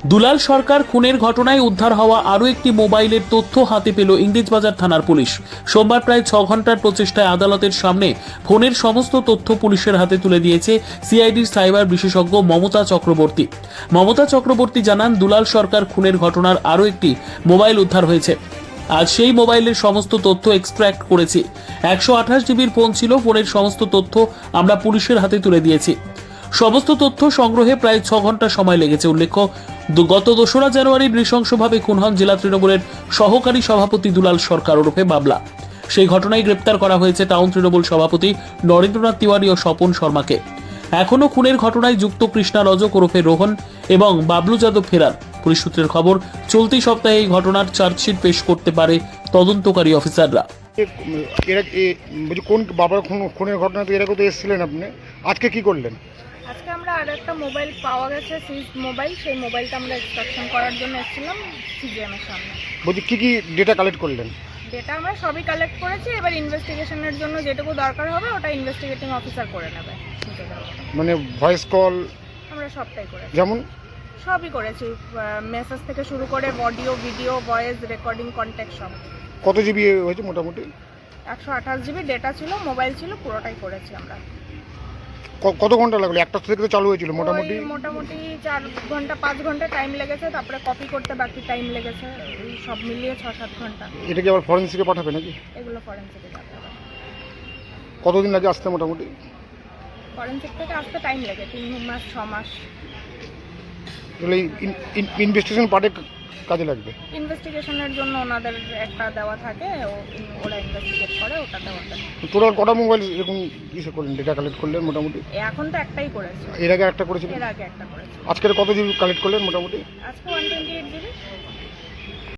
দুলাল সরকার খুনের ঘটনায় উদ্ধার হওয়া আরও একটি মোবাইলের তথ্য হাতে পেল ইংরেজবাজার থানার পুলিশ। সোমবার প্রায় 6 ঘন্টার প্রচেষ্টায় আদালতের সামনে ফোনের সমস্ত তথ্য পুলিশের হাতে তুলে দিয়েছে সিআইডির সাইবার বিশেষজ্ঞ মমতা চক্রবর্তী। মমতা চক্রবর্তী জানান, দুলাল সরকার খুনের ঘটনার আরও একটি মোবাইল উদ্ধার হয়েছে। আজ সেই মোবাইলের সমস্ত তথ্য এক্সট্র্যাক্ট করেছি। 128 জিবির ফোন ছিল। ফোনের সমস্ত তথ্য আমরা পুলিশের হাতে তুলে দিয়েছি। সমস্ত তথ্য সংগ্রহে প্রায় 6 ঘন্টা সময় লেগেছে। উল্লেখ্য, গত 2রা জানুয়ারি নৃশংসভাবে খুন হন জেলা তৃণমূলের সহকারী সভাপতি দুলাল সরকার ওরফে বাবলা। সেই ঘটনায় গ্রেপ্তার করা হয়েছে টাউন তৃণমূল সভাপতি নরেন্দ্রনাথ তিওয়ারি ও স্বপন শর্মাকে। এখনও খুনের ঘটনায় যুক্ত কৃষ্ণা রজক ওরফে রোহন এবং বাবলু যাদব ফেরার। পুলিশ সূত্রের খবর, চলতি সপ্তাহে এই ঘটনার চার্জশিট পেশ করতে পারে তদন্তকারী অফিসাররা। এরা বলছি কোন বাবার খুনের ঘটনাতে এরা কোথাও এসেছিলেন আপনি? আজকে কি করলেন? আজকে আমরা আর একটা মোবাইল পাওয়া গেছে, সিজ মোবাইল। সেই মোবাইলটা আমরা এক্সট্রাকশন করার জন্য এসেছিলাম সিজিএম এর সামনে। বলছি কি কি ডেটা কালেক্ট করলেন? ডেটা আমরা সবই কালেক্ট করেছি। এবার ইনভেস্টিগেশনের জন্য যেটুকু দরকার হবে ওটা ইনভেস্টিগেটিং অফিসার করে নেবে। মানে ভয়েস কল আমরা সবটাই করেছি, যেমন সবই করেছি। মেসেজ থেকে শুরু করে audio, video, voice recording, contact সব। কত জিবি হয়েছে মোটামুটি? 128 জিবি ডেটা ছিল, মোবাইল ছিল, পুরোটাই করেছি আমরা। কত ঘন্টা লাগলো? একটা থেকে তো চালু হয়েছিল মোটামুটি। মোটামুটি 4 ঘন্টা 5 ঘন্টা টাইম লেগেছে। তারপরে কপি করতে বাকি টাইম লেগেছে। এই সব মিলিয়ে 6-7 ঘন্টা। এটা কি আবার ফরেন্সিকে পাঠাবে নাকি? এগুলো ফরেন্সিকে যাবে। কতদিন লাগে আসতে মোটামুটি? ফরেন্সিক থেকে আসতে টাইম লাগে 3 মাস 6 মাস। তাহলে ইনভেস্টিগেশন পার্টে কাজে লাগবে। ইনভেস্টিগেশনের জন্য ওনাদের একটা দেওয়া থাকে, ওরা ইনভেস্টিগেট করে, ওটা দেওয়া থাকে। টোটাল কটা মোবাইল এরকম কিসে করলেন, ডেটা কালেক্ট করলেন মোটামুটি? এখন তো একটাই করেছে, এর আগে একটা করেছিলেন? এর আগে একটা করেছে। আজকের কত জিবি কালেক্ট করলেন মোটামুটি? আজকে 128 জিবি।